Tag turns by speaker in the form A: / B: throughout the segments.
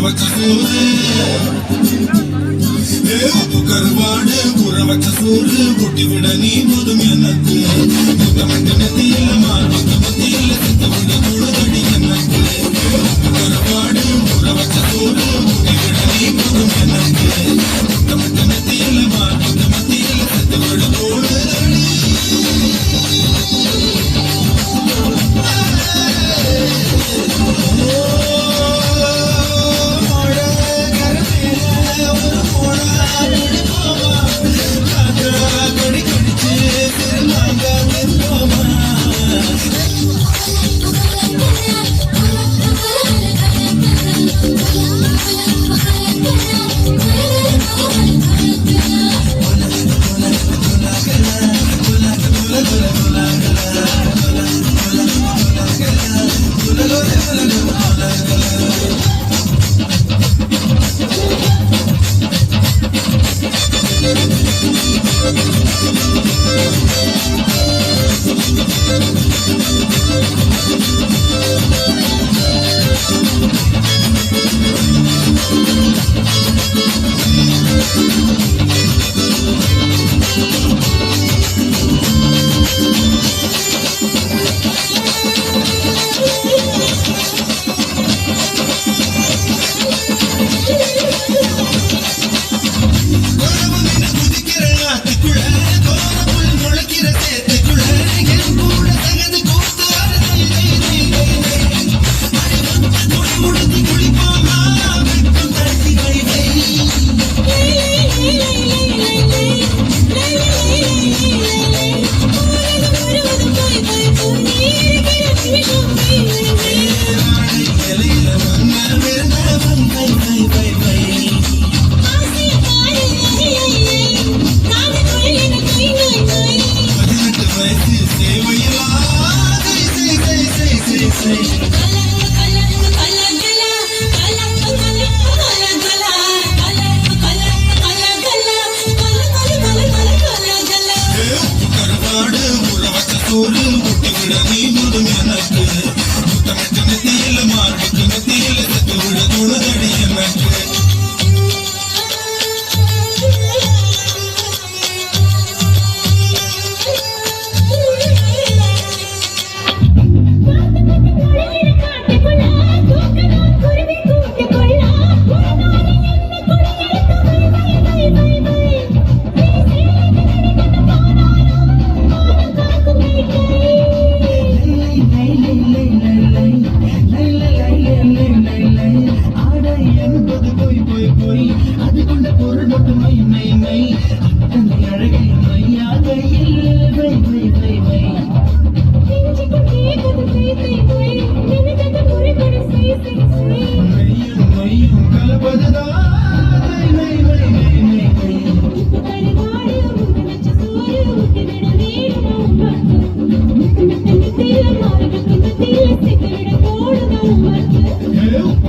A: வச்ச சோறு உப்பு கருவாடு ஊற வச்ச சோறு ஊட்டி விட நீ போதும் எனக்கு முத்தமிட்டு நெத்தியில மார்புக்கு மத்தியில சித்த விட தொழுதடி எனக்கு உப்பு கருவாடு ஊற வச்ச சோறு ஊட்டி விட நீ போதும் எனக்கு முத்தமிட்டு நெத்தியில மார்புக்கு மத்தியில சித்த விட தொழுதடி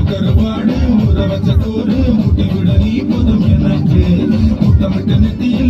B: கருவாடு ஊற வச்ச சோறு முட்டி விட நீ போதும் எனக்கு முத்தமிட்டு நெத்தியில